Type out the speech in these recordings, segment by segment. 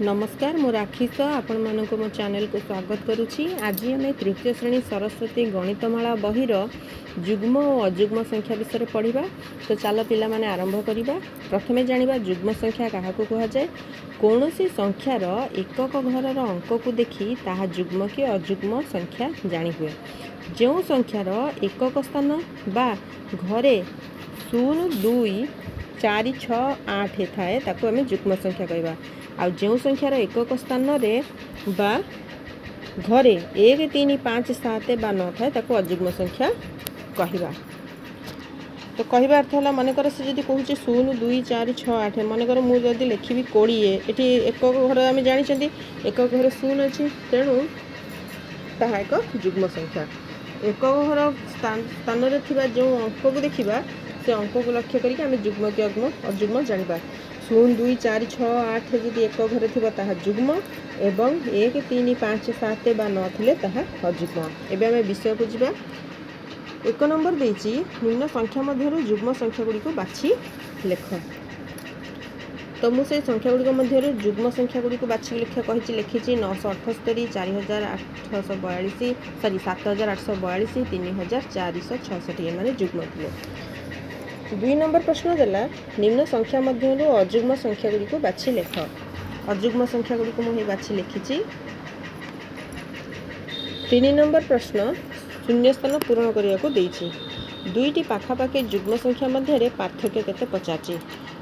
नमस्कार मो राखीस आपण मानक मो चैनल को स्वागत करुच्ची। आज आम तृतीय श्रेणी सरस्वती गणितमाला बहीर जुग्म और अजुग्म संख्या विषय पढ़ा। तो चल पिला माने आरंभ करवा। प्रथमे जानिबा जुग्म संख्या क्या कह जाए। कौन सी संख्यार एकक घर अंक को देखी ताहा जुग्म कि अजुग्म संख्या जानी हुए। जो संख्यार एकक स्थान बा घरे 0 2 4 6 8 थाए ताको आम जुग्म संख्या कहवा। आ जो संख्यार एकक स्थान रे बा घरे 1 3 5 7 बा 9 थाए ताको अजुग्म संख्या कहवा। तो कहवा अर्थ है मनकर से जब कहूँ 0 2 4 6 8 मनकर मुझे लिखी 20 ये एकक घर आम जानी एकक घर 0 अच्छी तेणु ताहा एक जुग्म संख्या। एकक घर स्थान जो अंक को देखा से अंक को लक्ष्य करके आम जुग्म कि अजुग्म जाना। 0 2 4 6 8 जदि एक घर थी जुग्म एवं 1 3 5 7 बा 9 थे ताहा अजुग्म। एवं आम विषय को जावा। 1 नंबर देछि निम्न संख्या मध्य जुग्म संख्या गुड़ी को बाछि लेख। तो मुझे संख्या गुड़ी मध्य जुग्म संख्या गुड़ी को बाछि लेख कही लिखी 978 4842 सॉरी 7842 3466 ये माने जुग्म थे। 2 नंबर प्रश्न देला निम्न संख्या मध्य अजुग्म संख्या गुड़ी को बाछि लेख। अजुग्म संख्या गुड़ी को मुझे बाछि लिखी। 3 नंबर प्रश्न शून्य स्थान पूरण करने को देछि। दुईटी पाखापाखि जुग्म संख्या मध्य पार्थक्य केते पचारछि।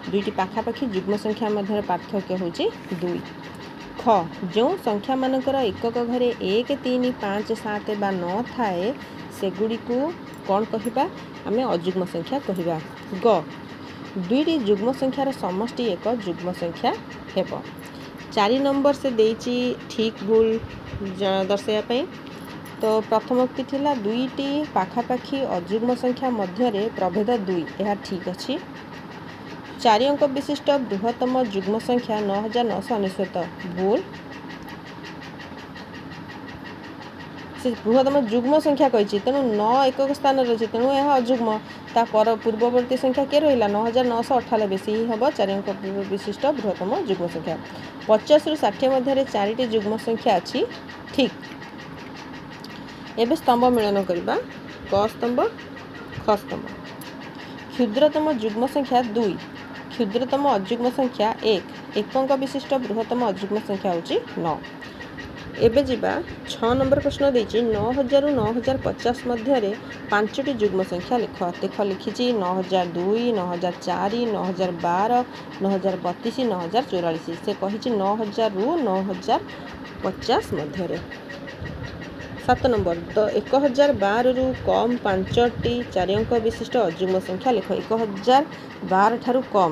दुईटी पाखापाखि जुग्म संख्या मध्य पार्थक्य होछि 2। ख जो संख्या मानकर एकक घरे 1 3 5 7 बा 9 थाए सेगुड़ी को कौन कहवा आम अजुग्म संख्या कहवा। ग दुईटी जुग्म संख्यार समष्टि एक जुग्म संख्या हेब। 4 नंबर से देछि ठीक भूल दर्शाइवाई। तो प्रथम उक्ति थिला दुईटी पाखापाखि अजुग्म संख्या मध्य प्रभेद 2 यह ठीक अच्छी। 4 अंक विशिष्ट बृहत्तम जुग्म संख्या 9999 भूल। से बृहत्तम जुग्म संख्या कही तेणु 9 एकक स्थान रही तेणु यह अजुग्म। ता पूर्ववर्ती संख्या के रहा 9998 सी हम 4 अंक विशिष्ट बृहत्तम जुग्म संख्या। 50 रु 60 मध्य 4टी जुग्म संख्या अच्छी ठीक। एबे स्तंभ मिलन करबा। क स्तंभ ख स्तंभ। क्षुद्रतम जुग्म संख्या 2 क्षुद्रतम अजुग्म संख्या 1 एक अंक विशिष्ट बृहत्तम अजुग्म संख्या होची 9। एबे जीवा 6 नंबर प्रश्न देछि 9000 9050 मध्य 5टी जुग्म संख्या लिख। देख लिखी 9002 9004 9012 9032 9044 से कही 9000 रु 9050 मध्य। 7 नंबर 1012 रु कम 5टी 4 अंक विशिष्ट अजुग्म संख्या लिख। 1012 ठारू कम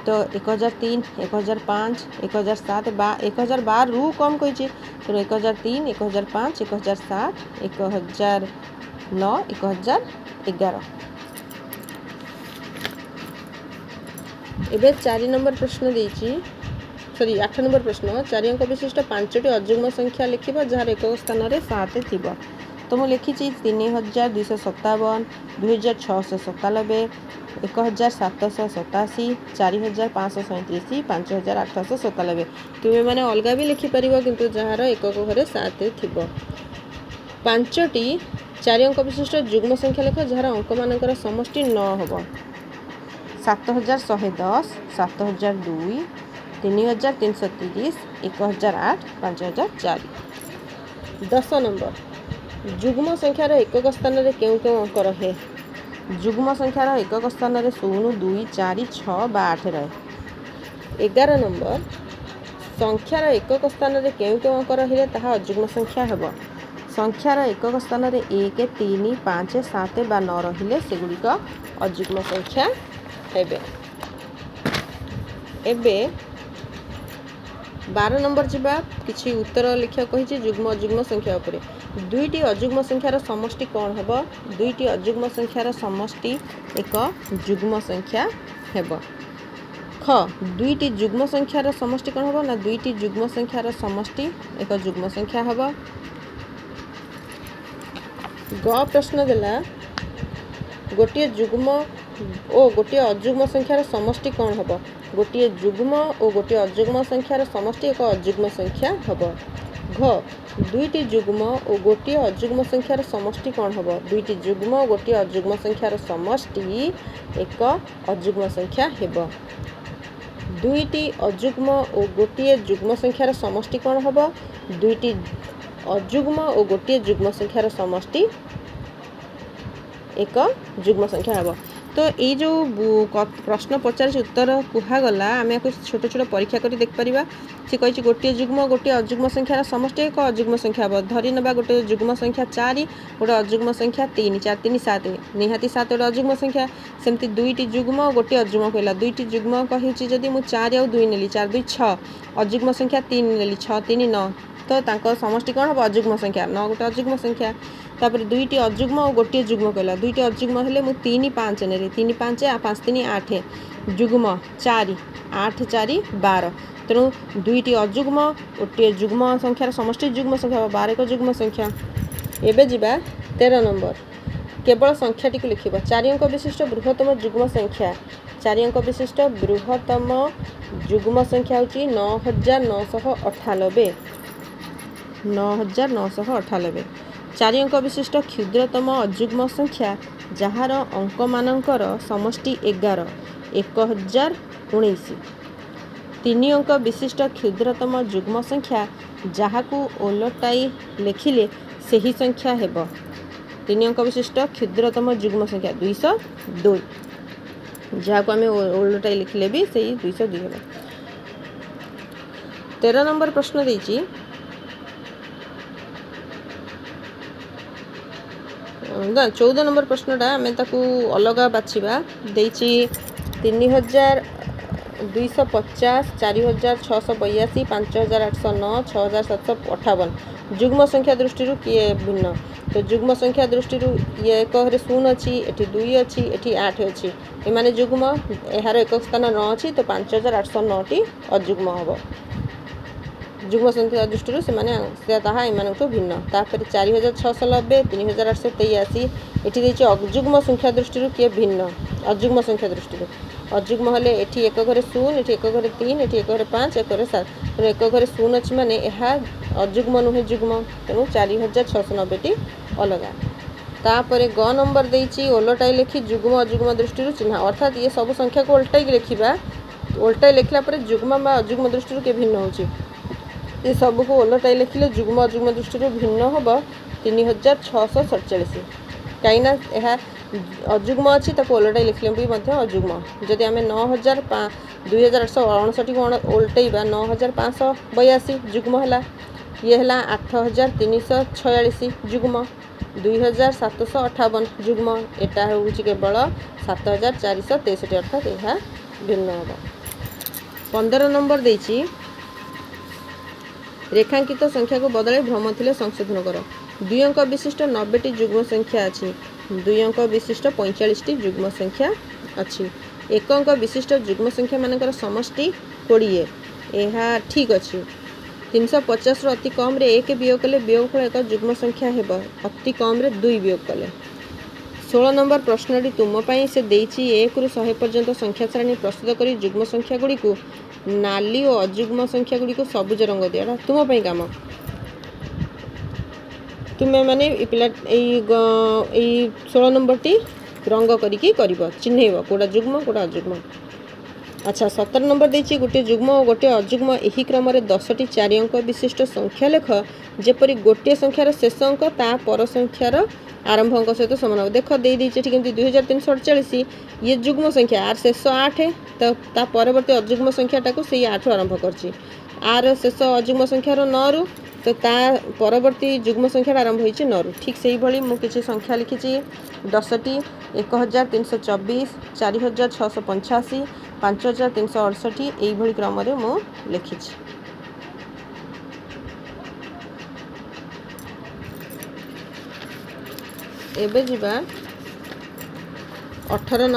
तो 1003 1005 1007 1012 रु कम कही तेणु 1003 1005 1007 1009 1011। एबे 4 नंबर प्रश्न देछि सॉरी 8 नंबर प्रश्न 4 अंक विशिष्ट 5टी अजुग्म संख्या लिखा जार एक स्थान 7 थी। तो मुझे लिखी 3257 2697 1787 4537 5897 तुम्हें मैंने अलग भी लिखिपर किंतु जार एकक घरे 7 थी। 5टी 4 अंक विशिष्ट जुग्म संख्या लिख जार अंक मानकर समष्टि 9 हम 7110 7002 3330 1008 5004। 10 नंबर जुग्म संख्यार एकक स्थान रे केउ केउ अंक रहे। जुग्म संख्यार एकक स्थान रे 0 2 4 6 बा 8 रहे। 11 नंबर संख्यार एकक स्थान रे केउ केउ अंक रहिले ताहा अजुग्म संख्या हेब। संख्यार एकक स्थान रे 1 3 5 7 बा 9 रहिले सेगुड़िक अजुग्म संख्या हेबे। एबे 12 नंबर जीवा किछि उत्तर लिखा कही जुग्म अजुग्म संख्या उपरे। दुईटी अजुग्म संख्यार समष्टि कौन हेब। दुईटी अजुग्म संख्यार समष्टि एक जुग्म संख्या हेब। ख दुईटी जुग्म संख्यार समष्टि कौन हेब ना दुईटी जुग्म संख्यार समष्टि एक जुग्म संख्या हेब। ग प्रश्न देला गोटे जुग्म ओ गोटे अजुग्म संख्यार समष्टि कौन हम गोटे जुग्म और गोटे अजुग्म संख्यार समष्टि एक अजुग्म संख्या हम घ दुईटी जुग्म और गोटे अजुग्म संख्यार समष्टि कौन हम दुईटी जुग्म और गोटे अजुग्म संख्यार समष्टि एक अजुग्म संख्या हेब दुईटी अजुग्म और गोटे जुग्म संख्यार समष्टि कौन हम दुईटी अजुग्म और गोटे जुग्म संख्यार समष्टि एक जुग्म संख्या हम तो ये जो प्रश्न पचार उत्तर कहगला आम छोट छोट परीक्षा कर देखिपर सी कही गोटे जुग्म गोटे अजुग्म संख्यार समष्टि एक अजुग्म संख्या हम धरी ना गोटे जुग्म संख्या 4 गोटे अजुग्म संख्या 3 4 3 7 निहाती 7 गोटे अजुग्म संख्या सेमती दुईटी जुग्म गोटे अजुग्म कहला दुईटी जुग्म कही जदि मुझे 4 और 2 नेली 4 2 6 अजुग्म संख्या 3 नेली 6 3 9 तो तांको समष्टि कौन हम अजुग्म संख्या 9 गोटे अजुग्म संख्या तापर दुईटी अजुग्म और गोटे जुग्म कहला दुईटी अजुग्म हेले मु 3 5 नेली 3 5 5 3 8 जुग्म 4 8 4 12 तेणु दुईटी अजुग्म गोटे जुग्म संख्यार समष्टि जुग्म संख्या 12 एक जुग्म संख्या एबे जिबा 13 नंबर केवल संख्याटी को लिखिबा 4 अंक विशिष्ट बृहत्तम जुग्म संख्या 4 अंक विशिष्ट बृहत्तम जुग्म संख्या होची 9998 9998 4 अंक विशिष्ट क्षुद्रतम अजुग्म संख्या जार अंक मानकर समष्टि 11 1019 3 अंक विशिष्ट क्षुद्रतम जुग्म संख्या जहाकू ओलटाई लिखिले सही संख्या हेब 3 अंक विशिष्ट क्षुद्रतम जुग्म संख्या 202 जहाँ आम ओलटाई लिखिले भी सही 202 हेब 13 नंबर प्रश्न देछि 14 नंबर प्रश्नटा आम ताकू अलग बाछिबा देछि 3250 4682 5809 6758 जुग्म संख्या दृष्टि किए भिन्न तो जुग्म संख्या दृष्टि ये एक शून्य अच्छी एटी 2 अच्छी एटी 8 अच्छी एमाने जुग्म यार एक स्थान 9 अच्छी तो 5809 टी अजुग्म हम जुग्म संख्या दृष्टि से भिन्न तापर 4690 3883 ये अजुग्म संख्या दृष्टि किए भिन्न अजुग्म संख्या दृष्टि अजुग्म हेले एटी एक घरे 0 एटी एक घरे 3 एटी एक घरे 5 एक घरे 7 तेणु एक घरे 0 अच्छी माने अजुग्म नुहे जुग्म तेणु 4690 टी अलग तापर ग नंबर देछि ओलटाई लिखि जुग्म अजुग्म दृष्टि चिन्ह अर्थात ये सब संख्या को ओलटाई लिखा ओलटाई लिखला जुग्म अजुग्म दृष्टि के भिन्न होची ये सब को ओलटाई लिखिले जुग्म अजुग्म दृष्टि भिन्न हम 3647 कहीं अजुग्म अच्छी ओलटाई लिखले भी अजुग्म जदि आम 2859 को ओलटेबा 9582 जुग्म है ये है 8346 जुग्म 2758 जुग्म एटा हूँ केवल 7463 अर्थात यह भिन्न हम 15 नंबर देछि रेखांकित संख्या को बदले भ्रम थिले संशोधन कर 2 अंक विशिष्ट 90 जुग्म संख्या अच्छी 2 अंक विशिष्ट 45 जुग्म संख्या अच्छी 1 अंक विशिष्ट जुग्म संख्या मानकर समष्टि 20 यह ठीक अच्छी 350 अति कम रे 1 वियोग कले वियोगफल एक जुग्म संख्या हेब अति कम रे 2 वियोग कले 16 नंबर प्रश्नटी तुम पाई से देछि 1 रु 100 पर्यंत संख्या सारणी प्रस्तुत करी जुग्म संख्या गुड़ी को नाली और अजुग्म संख्या गुड़ी को सबुज रंग दिया तुम पाई काम तुम्हें माने पिला 16 नंबर टी रंग करिकी करिवो चिन्हैव कोडा जुग्म कोडा अजुग्म अच्छा 17 नंबर देछि गोटे जुग्म और गोटे अजुग्म एही क्रम रे 10टी 4 अंक विशिष्ट संख्या लेख जेपरि गोटे संख्यार शेष अंक ता पर संख्यार आरंभ अंक सहित समान हो देख दे दी केमती 2348 ये जुग्म संख्या आर शेष 8 है तो ता परवर्ती अजुग्म संख्याटा को से 8 आरंभ करछि आर शेष अजुग्म संख्यार 9 रु तो ता परवर्ती जुग्म संख्या आरंभ होइछि 9 रु ठीक से भली मु किछि संख्या लिखिछि 10टी 1324 4685 5368 यही भली क्रम रे मु लिखिछि एबे जिबा 18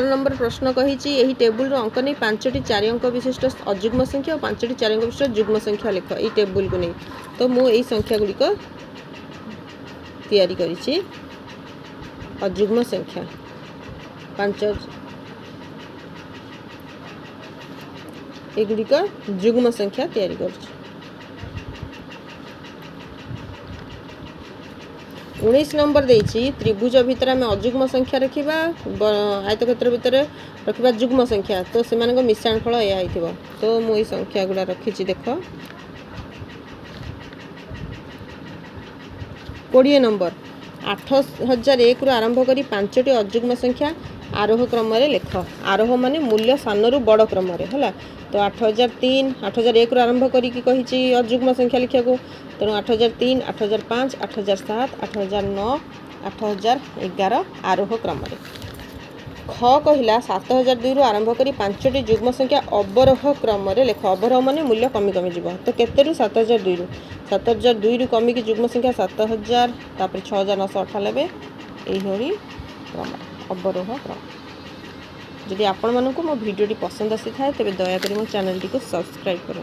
नंबर प्रश्न कहिछि एही टेबुल रो अंक नै 5टी 4 अंक विशिष्ट अजुग्म संख्या और 5टी 4 अंक विशिष्ट जुग्म संख्या लिख एही टेबुल को नै तो मु एही संख्या गुडी को तैयारी करिछि अजुग्म संख्या 5 एगुड़िक जुग्म संख्या तैयारी करुछि। 19 नंबर देछि त्रिभुज भितर आम अजुग्म संख्या रखा आयतक्षेत्र भितर रखा जुग्म संख्या तो से मिश्रण फल यह हो तो मुझे संख्या गुड़ा रखी देख 20 नंबर 8001 रु आरंभ करी 5टी अजुग्म संख्या आरोह क्रम लेख। आरोह माने मूल्य सान रु बड़ क्रम है तो 8003 8001 रु आरंभ करी अजुग्म संख्या लिखा को तेणु 8003 8005 8007 8009 8011 आरोह क्रम। ख कहला 7002 रु आरंभ करी 5टी जुग्म संख्या अवरोह क्रम लेख। अवरोह माने मूल्य कमी कमी जीव तो केते 7002 रु कमी की जुग्म संख्या 7000 तापर 6998 यही क्रम अवरोह क्रम। जदि आपण मानक मो भिडियोटी पसंद आसी थाए तेबे दया करी मो चैनल टी को सब्सक्राइब करूँ।